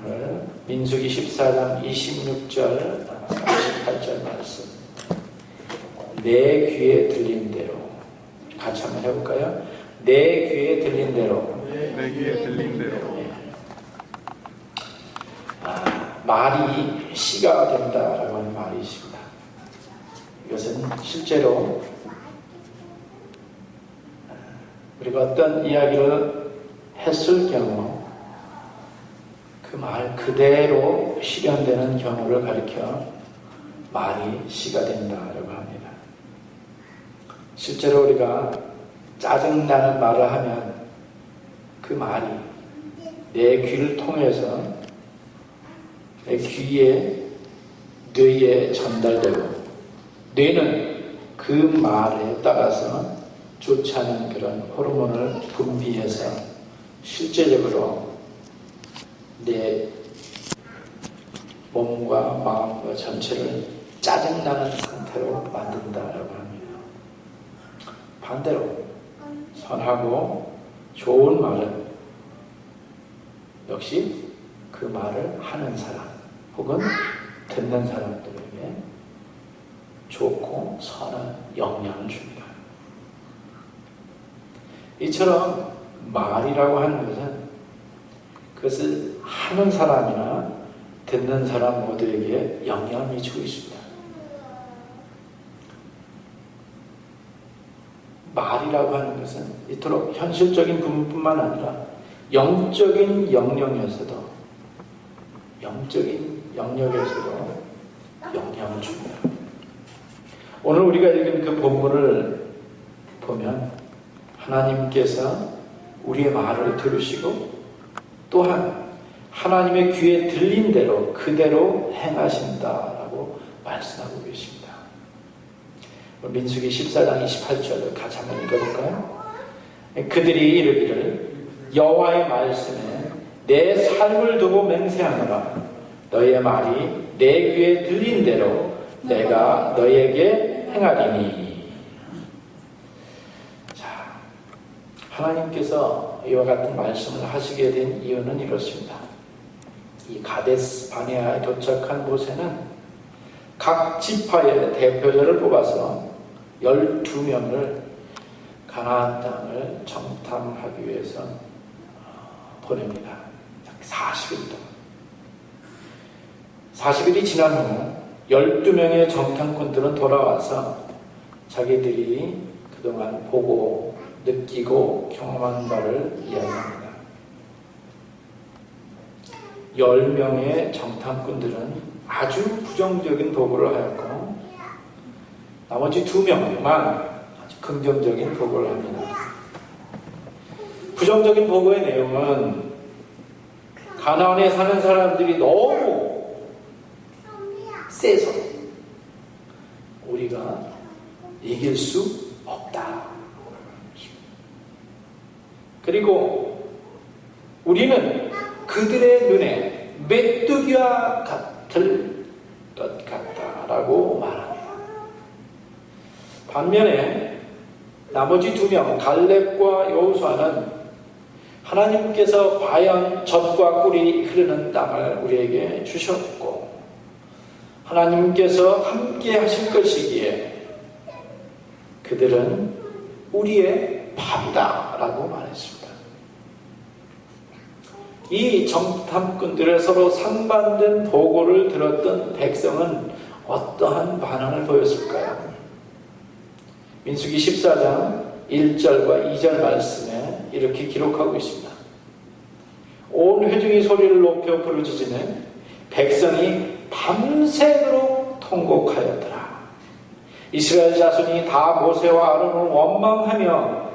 오늘 민수기 14장 26절 28절 말씀, 내 귀에 들린 대로 같이 한번 해볼까요? 내 귀에 들린 대로. 내 귀에 들린 대로. 말이 씨가 된다라고 하는 말이 있습니다. 이것은 실제로 우리가 어떤 이야기를 했을 경우 그 말 그대로 실현되는 경우를 가리켜 말이 씨가 된다라고 합니다. 실제로 우리가 짜증나는 말을 하면 그 말이 내 귀를 통해서 내 귀에, 뇌에 전달되고, 뇌는 그 말에 따라서 좋지 않은 그런 호르몬을 분비해서 실제적으로 내 몸과 마음과 전체를 짜증나는 상태로 만든다라고 합니다. 반대로 선하고 좋은 말은 역시 그 말을 하는 사람 혹은 듣는 사람들에게 좋고 선한 영향을 줍니다. 이처럼 말이라고 하는 것은 그것을 하는 사람이나 듣는 사람 모두에게 영향을 미치고 있습니다. 말이라고 하는 것은 이토록 현실적인 부분뿐만 아니라 영적인 영역에서도 영향을 줍니다. 오늘 우리가 읽은 그 본문을 보면 하나님께서 우리의 말을 들으시고 또한 하나님의 귀에 들린 대로 그대로 행하신다라고 말씀하고 계십니다. 민수기 14장 28절을 같이 한번 읽어볼까요? 그들이 이르기를 여호와의 말씀에 내 삶을 두고 맹세하노라. 너희의 말이 내 귀에 들린 대로 내가 너희에게 행하리니. 자, 하나님께서 이와 같은 말씀을 하시게 된 이유는 이렇습니다. 이 가데스 바네아에 도착한 모세는 각 지파의 대표자를 뽑아서 12명을 가나안 땅을 정탐하기 위해서 보냅니다. 40일 동안. 40일이 지난 후 12명의 정탐꾼들은 돌아와서 자기들이 그동안 보고 느끼고 경험한 바를 이야기합니다. 10명의 정탐꾼들은 아주 부정적인 보고를 하였고 나머지 2명만 아주 긍정적인 보고를 합니다. 부정적인 보고의 내용은 가나안에 사는 사람들이 너무 세서 우리가 이길 수 없다. 그리고 우리는 그들의 눈에 메뚜기와 같을 것 같다라고 말합니다. 반면에 나머지 2명 갈렙과 여호수아는 하나님께서 과연 젖과 꿀이 흐르는 땅을 우리에게 주셨고 하나님께서 함께 하실 것이기에 그들은 우리의 밥이다 라고 말했습니다. 이 정탐꾼들의 서로 상반된 보고를 들었던 백성은 어떠한 반응을 보였을까요? 민수기 14장 1절과 2절 말씀에 이렇게 기록하고 있습니다. 온 회중이 소리를 높여 부르짖으니 백성이 밤새도록 통곡하였더라. 이스라엘 자손이 다 모세와 아론을 원망하며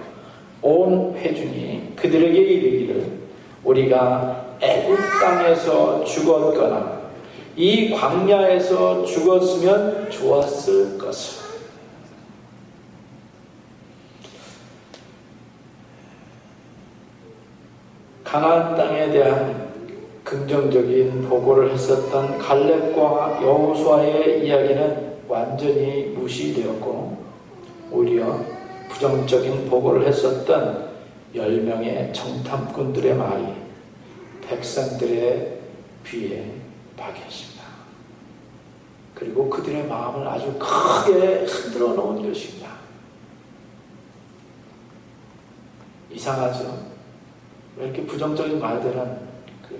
온 회중이 그들에게 이르기를 우리가 애굽 땅에서 죽었거나 이 광야에서 죽었으면 좋았을 것을. 가나안 땅에 대한 긍정적인 보고를 했었던 갈렙과 여호수아의 이야기는 완전히 무시되었고 오히려 부정적인 보고를 했었던 10명의 정탐꾼들의 말이 백성들의 귀에 박였습니다. 그리고 그들의 마음을 아주 크게 흔들어 놓은 것입니다. 이상하죠? 왜 이렇게 부정적인 말들은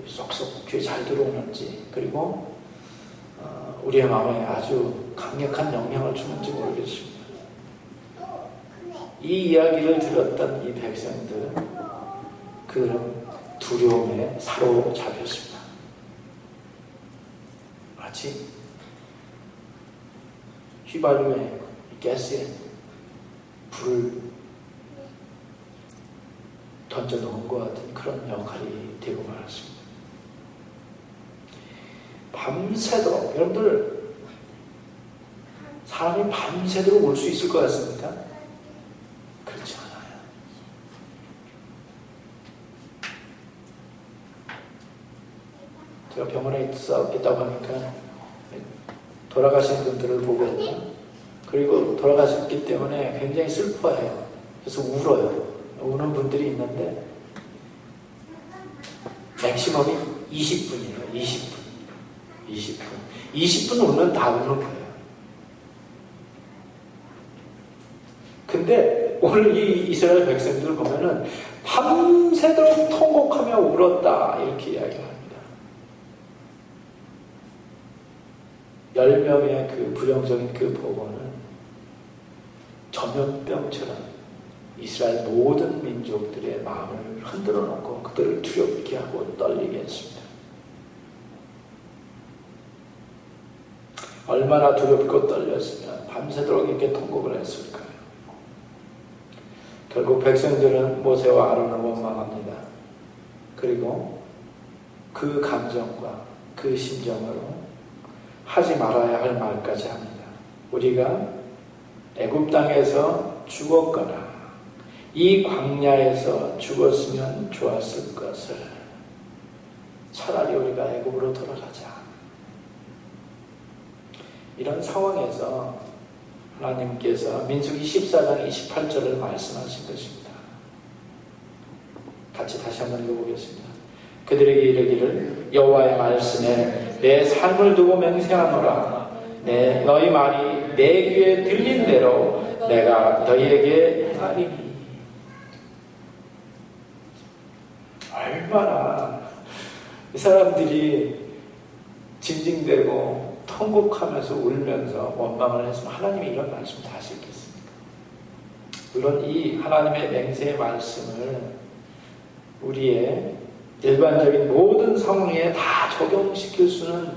쏙쏙 귀에 잘 들어오는지, 그리고 우리의 마음에 아주 강력한 영향을 주는지 모르겠습니다. 이 이야기를 들었던 이 백성들은 그 두려움에 사로잡혔습니다. 마치 휘발유에 가스에 불을 던져놓은 것 같은 그런 역할이 되고 말았습니다. 밤새도록, 여러분들 사람이 밤새도록 올 수 있을 것 같습니까? 그렇지 않아요. 제가 병원에 있다고 하니까 돌아가신 분들을 보거든요. 그리고 돌아가셨기 때문에 굉장히 슬퍼해요. 그래서 울어요. 우는 분들이 있는데 맥시멈이 20분이에요. 20분 울면 다 우는 거예요. 근데 오늘 이 이스라엘 백성들을 보면은 밤새도록 통곡하며 울었다 이렇게 이야기합니다. 10명의 그 부정적인 그 보고는 전염병처럼 이스라엘 모든 민족들의 마음을 흔들어 놓고 그들을 두렵게 하고 떨리게 했습니다. 얼마나 두렵고 떨렸으면 밤새도록 이렇게 통곡을 했을까요? 결국 백성들은 모세와 아론을 원망합니다. 그리고 그 감정과 그 심정으로 하지 말아야 할 말까지 합니다. 우리가 애굽 땅에서 죽었거나 이 광야에서 죽었으면 좋았을 것을 차라리 우리가 애굽으로 돌아가자. 이런 상황에서 하나님께서 민수기 14장 28절을 말씀하신 것입니다. 같이 다시 한번 읽어보겠습니다. 그들에게 이르기를 여호와의 말씀에 내 삶을 두고 맹세하노라. 너희 말이 내 귀에 들린 대로 내가 너희에게 행하리니. 얼마나 이 사람들이 징징대고 통곡하면서 울면서 원망을 했으면 하나님이 이런 말씀을 다 하시겠습니까? 물론 이 하나님의 맹세의 말씀을 우리의 일반적인 모든 상황에 다 적용시킬 수는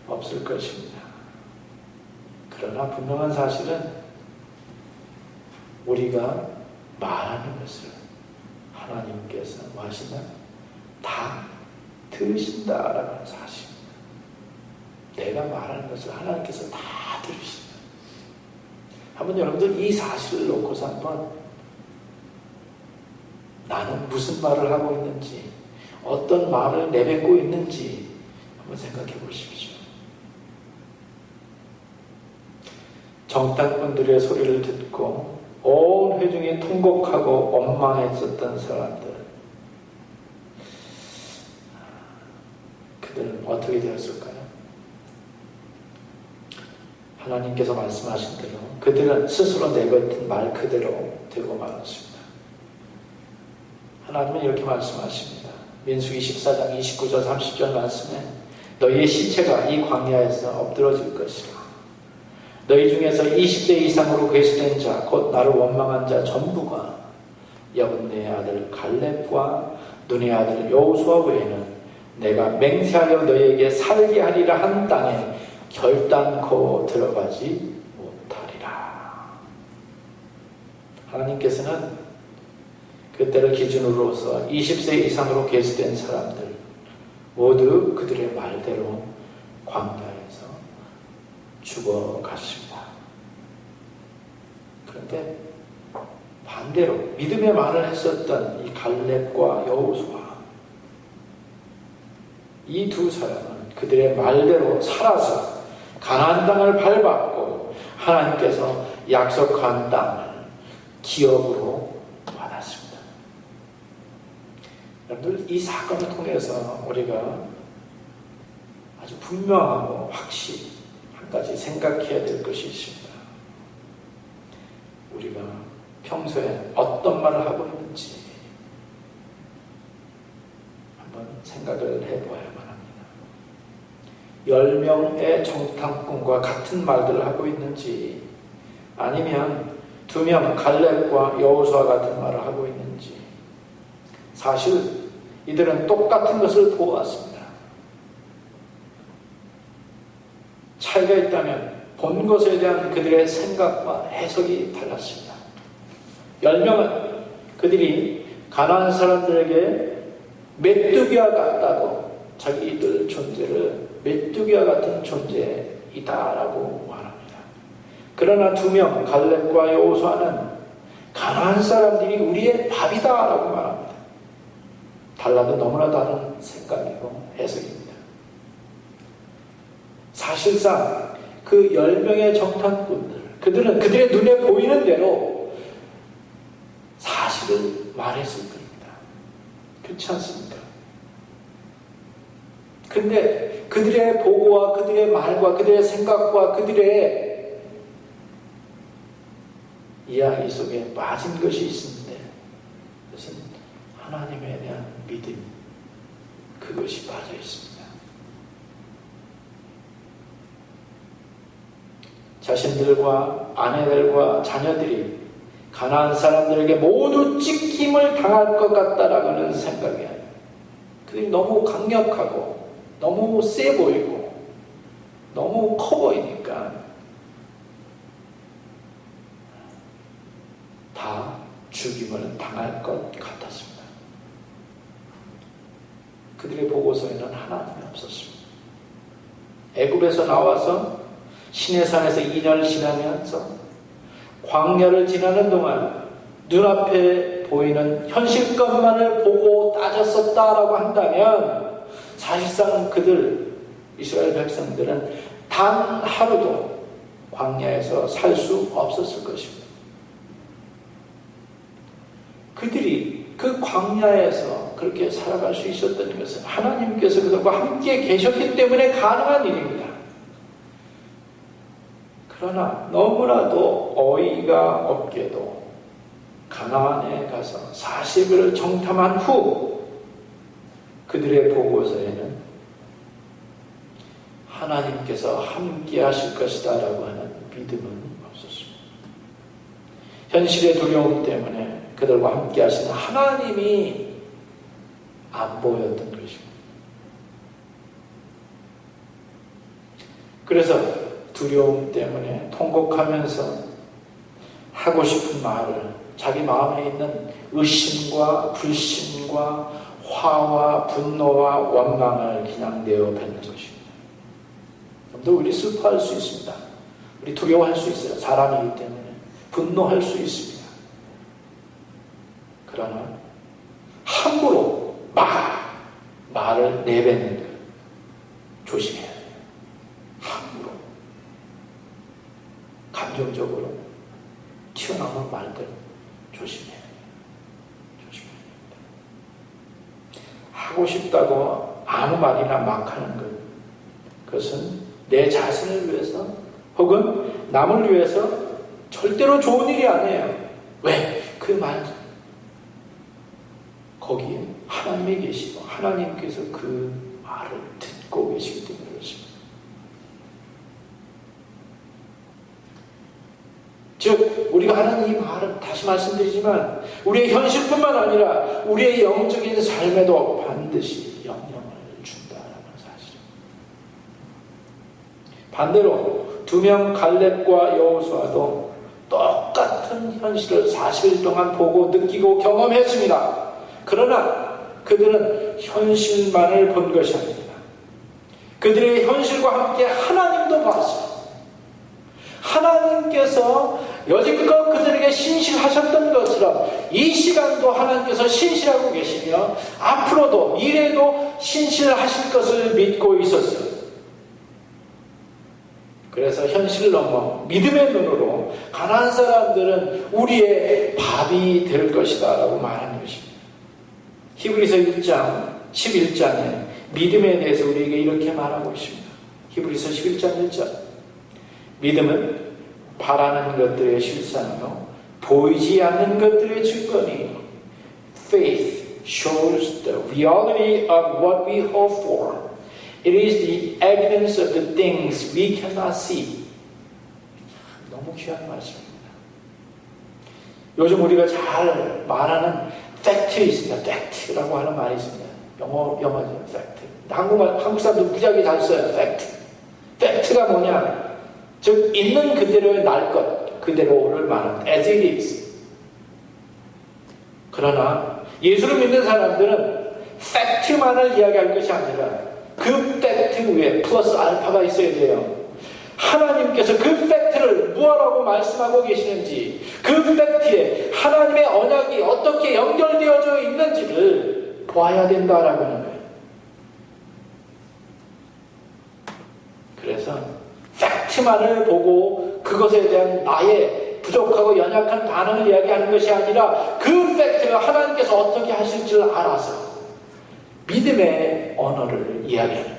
없을 것입니다. 그러나 분명한 사실은 우리가 말하는 것을 하나님께서 뭐 하시나? 다 들으신다라는 사실입니다. 내가 말하는 것을 하나님께서 다 들으신다. 한번 여러분들 이 사실을 놓고서 한번 나는 무슨 말을 하고 있는지, 어떤 말을 내뱉고 있는지 한번 생각해 보십시오. 정탐꾼들의 소리를 듣고 온 회중이 통곡하고 원망했었던 사람들, 그들은 어떻게 되었을까요? 하나님께서 말씀하신 대로 그들은 스스로 내뱉은 말 그대로 되고 말았습니다. 하나님은 이렇게 말씀하십니다. 민수기 14장 29절 30절 말씀에 너희의 시체가 이 광야에서 엎드러질 것이라. 너희 중에서 20세 이상으로 괴수된 자 곧 나를 원망한 자 전부가 여분네의 아들 갈렙과 눈의 아들 여호수아 외에는 내가 맹세하여 너희에게 살게 하리라 한 땅에 결단코 들어가지 못하리라. 하나님께서는 그때를 기준으로서 20세 이상으로 계수된 사람들 모두 그들의 말대로 광야에서 죽어갔습니다. 그런데 반대로 믿음의 말을 했었던 이 갈렙과 여호수아, 이 두 사람은 그들의 말대로 살아서 가나안 땅을 밟았고 하나님께서 약속한 땅을 기업으로 받았습니다. 여러분들 이 사건을 통해서 우리가 아주 분명하고 확실히 한 가지 생각해야 될 것이 있습니다. 우리가 평소에 어떤 말을 하고 있는지 한번 생각을 해보아야만 합니다. 10명의 정탐꾼과 같은 말들을 하고 있는지, 아니면 2명 갈렙과 여호수아 같은 말을 하고 있는지. 사실 이들은 똑같은 것을 보았습니다. 차이가 있다면 본 것에 대한 그들의 생각과 해석이 달랐습니다. 10명은 그들이 가나안 사람들에게 메뚜기와 같다고, 자기들 존재를 메뚜기와 같은 존재이다라고 말합니다. 그러나 2명 갈렙과 여호수아는 가나안 사람들이 우리의 밥이다라고 말합니다. 달라도 너무나 다른 생각이고 해석입니다. 사실상 그 10명의 정탐꾼들, 그들은 그들의 눈에 보이는 대로 사실을 말했을 겁니다. 그렇지 않습니까? 근데 그들의 보고와 그들의 말과 그들의 생각과 그들의 이야기 속에 빠진 것이 있는데, 그것은 하나님에 대한 믿음, 그것이 빠져 있습니다. 자신들과 아내들과 자녀들이 가나안 사람들에게 모두 찢김을 당할 것 같다라는 생각이 아니에요. 그들이 너무 강력하고 너무 세 보이고 너무 커 보이니까 다 죽임을 당할 것 같았습니다. 그들의 보고서에는 하나님이 없었습니다. 애굽에서 나와서 시내산에서 2년을 지나면서 광야를 지나는 동안 눈앞에 보이는 현실것만을 보고 따졌었다라고 한다면, 사실상 그들 이스라엘 백성들은 단 하루도 광야에서 살 수 없었을 것입니다. 그들이 그 광야에서 그렇게 살아갈 수 있었던 것은 하나님께서 그들과 함께 계셨기 때문에 가능한 일입니다. 그러나 너무나도 어이가 없게도 가나안에 가서 40일을 정탐한 후 그들의 보고서에는 하나님께서 함께 하실 것이다 라고 하는 믿음은 없었습니다. 현실의 두려움 때문에 그들과 함께 하시는 하나님이 안 보였던 것입니다. 그래서 두려움 때문에 통곡하면서 하고 싶은 말을, 자기 마음에 있는 의심과 불신과 화와 분노와 원망을 그냥 내어 뱉는 것입니다. 여러분들, 우리 슬퍼할 수 있습니다. 우리 두려워할 수 있어요. 사람이기 때문에 분노할 수 있습니다. 그러나 함부로 말을 내뱉는 것 조심해야 돼요. 함부로 감정적으로 튀어나오는 말들 조심해야 돼요. 조심해야 됩니다. 하고 싶다고 아무 말이나 막 하는 것, 그것은 내 자신을 위해서 혹은 남을 위해서 절대로 좋은 일이 아니에요. 왜? 그 말 거기에 하나님이 계시고 하나님께서 그 말을 듣고 계시기 때문에 그렇습니다. 즉 우리가 하는 이 말은, 다시 말씀드리지만, 우리의 현실뿐만 아니라 우리의 영적인 삶에도 반드시 영향을 준다는 사실입니다. 반대로 2명 갈렙과 여호수아도 똑같은 현실을 40일 동안 보고 느끼고 경험했습니다. 그러나 그들은 현실만을 본 것이 아닙니다. 그들의 현실과 함께 하나님도 봤습니다. 하나님께서 여지껏 그들에게 신실하셨던 것처럼 이 시간도 하나님께서 신실하고 계시며 앞으로도 미래에도 신실하실 것을 믿고 있었어요. 그래서 현실을 넘어 믿음의 눈으로 가나안 사람들은 우리의 밥이 될 것이다 라고 말하는 것입니다. 히브리서 1장 11장에 믿음에 대해서 우리에게 이렇게 말하고 있습니다. 히브리서 11장 1절. 믿음은 바라는 것들의 실상이요 보이지 않는 것들의 증거니. Faith shows the reality of what we hope for. It is the evidence of the things we cannot see. 너무 귀한 말씀입니다. 요즘 우리가 잘 말하는 팩트 있습니다. 팩트라고 하는 말이 있습니다. 영어죠. 팩트. 한국 사람들 무지하게 잘 써요. 팩트. 팩트가 뭐냐? 즉 있는 그대로의 날 것 그대로를 말합니다. As it is. 그러나 예수를 믿는 사람들은 팩트만을 이야기할 것이 아니라 그 팩트 위에 플러스 알파가 있어야 돼요. 하나님께서 그 팩트를 무엇라고 말씀하고 계시는지, 그 팩트에 하나님의 언약이 어떻게 연결되어져 있는지를 보아야 된다라고 하는 거예요. 그래서 팩트만을 보고 그것에 대한 나의 부족하고 연약한 반응을 이야기하는 것이 아니라 그 팩트가 하나님께서 어떻게 하실 줄 알아서 믿음의 언어를 이야기하는 거예요.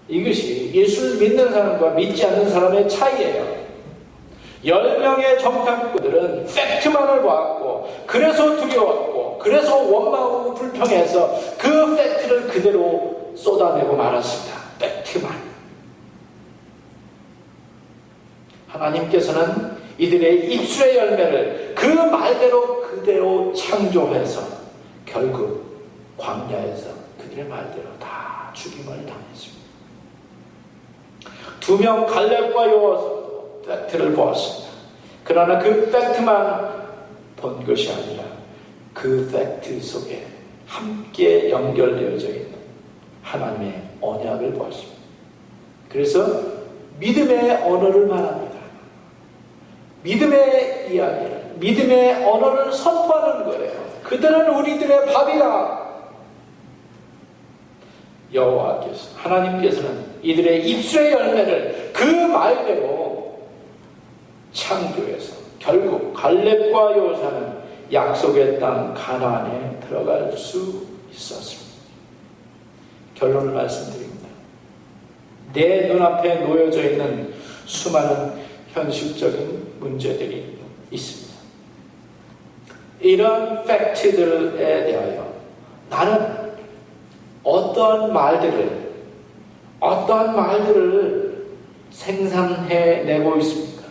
이것이 예수를 믿는 사람과 믿지 않는 사람의 차이예요. 10명의 정탐꾼들은 팩트만을 보았고 그래서 두려웠고 그래서 원망하고 불평해서 그 팩트를 그대로 쏟아내고 말았습니다. 팩트만. 하나님께서는 이들의 입술의 열매를 그 말대로 그대로 창조해서 결국 광야에서 그들의 말대로 다 죽임을 당했습니다. 2명 갈렙과 여호수아도 팩트를 보았습니다. 그러나 그 팩트만 본 것이 아니라 그 팩트 속에 함께 연결되어져 있는 하나님의 언약을 보았습니다. 그래서 믿음의 언어를 말합니다. 믿음의 이야기를, 믿음의 언어를 선포하는 거예요. 그들은 우리들의 밥이다. 여호와께서, 하나님께서는 이들의 입술의 열매를 그 말대로 창조해서 결국 갈렙과 여호수아는 약속의 땅 가나안에 들어갈 수 있었습니다. 결론을 말씀드립니다. 내 눈앞에 놓여져 있는 수많은 현실적인 문제들이 있습니다. 이런 팩트들에 대하여 나는 어떠한 말들을 생산해내고 있습니까?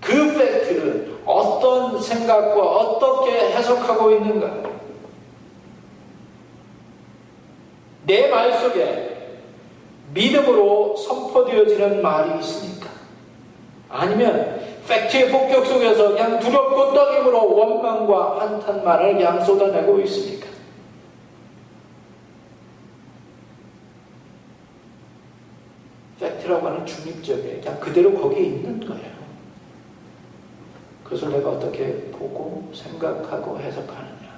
그 팩트를 어떤 생각과 어떻게 해석하고 있는가? 내 말 속에 믿음으로 선포되어지는 말이 있습니까? 아니면 팩트의 폭격 속에서 그냥 두렵고 떨림으로 원망과 한탄만을 그냥 쏟아내고 있습니까? 팩트라고 하는 중립적이에요. 그냥 그대로 거기에 있는 거예요. 그것을 내가 어떻게 보고 생각하고 해석하느냐.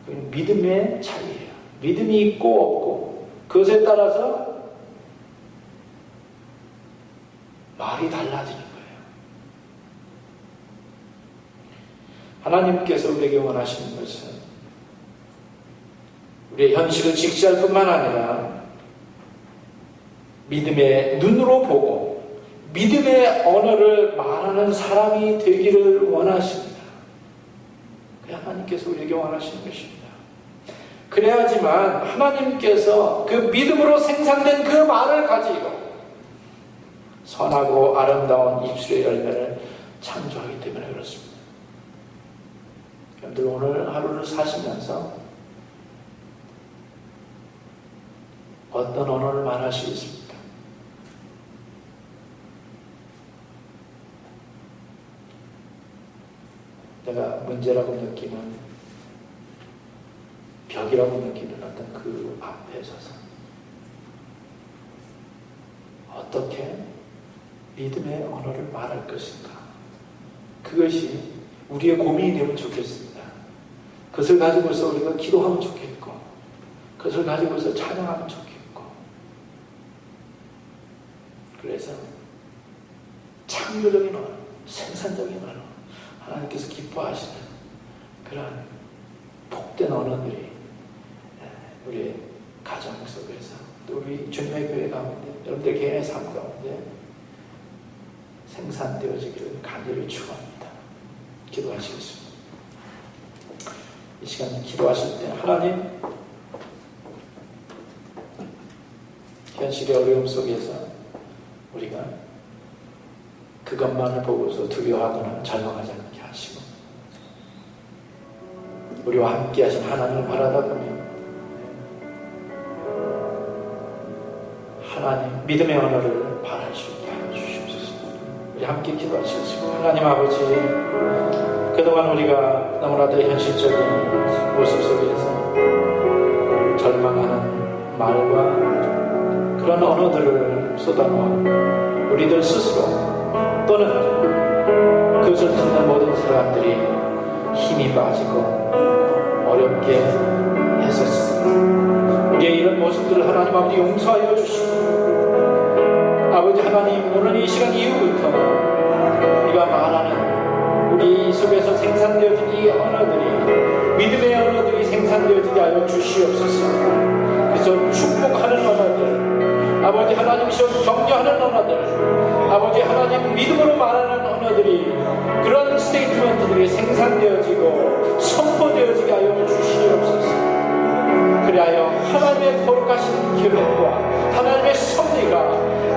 그건 믿음의 차이예요. 믿음이 있고 없고 그것에 따라서 말이 달라지는 거예요. 하나님께서 우리에게 원하시는 것은 우리의 현실을 직시할 뿐만 아니라 믿음의 눈으로 보고 믿음의 언어를 말하는 사람이 되기를 원하십니다. 그게 하나님께서 우리에게 원하시는 것입니다. 그래야지만 하나님께서 그 믿음으로 생산된 그 말을 가지고 선하고 아름다운 입술의 열매를 창조하기 때문에 그렇습니다. 여러분들 오늘 하루를 사시면서 어떤 언어를 말하시겠습니까? 내가 문제라고 느끼는 벽이라고 느끼는 어떤 그 앞에 서서 어떻게 믿음의 언어를 말할 것인가? 그것이 우리의 고민이 되면 좋겠습니다. 그것을 가지고서 우리가 기도하면 좋겠고 그것을 가지고서 찬양하면 좋겠고 그래서 창조적인 언어, 생산적인 언어 하나님께서 기뻐하시는 그런 복된 언어들이 우리의 가정 속에서 또 우리 주님의 교회 가운데 여러분들 개인의 삶 가운데 생산되어지기를 간절히 축원합니다. 기도하시겠습니다. 이 시간 기도하실 때 하나님, 현실의 어려움 속에서 우리가 그것만을 보고서 두려워하거나 절망하지 않게 하시고 우리와 함께 하신 하나님을 바라다 보면 하나님 믿음의 언어를 바랄 수 있게 하여 주시옵소서. 우리 함께 기도하시겠습니다. 하나님 아버지, 그동안 우리가 너무나도 현실적인 모습 속에서 절망하는 말과 그런 언어들을 쏟아놓아 우리들 스스로 또는 그것을 듣는 모든 사람들이 힘이 빠지고 어렵게 했었습니다. 우리의 이런 모습들을 하나님 아버지 용서하여 주시고, 아버지 하나님, 오늘 이 시간 이후부터 우리가 말하는 우리 속에서 생산되어진 이 언어들이 믿음의 언어들이 생산되어지게 하여 주시옵소서. 그래서 축복하는 언어들, 아버지 하나님이시여 격려하는 언어들, 아버지 하나님 믿음으로 말하는 언어들이, 그런 스테이트먼트들이 생산되어지고 선포되어지게 하여 주시옵소서. 그리하여 하나님의 거룩하신 계획과 하나님의 섭리가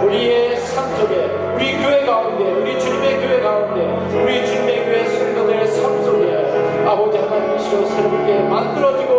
우리의 삶 속에, 우리 교회 가운데, 우리 주님의 교회 가운데, 우리 주님의 교회 성도들의 삶 속에 아버지 하나님이시여 새롭게 만들어지고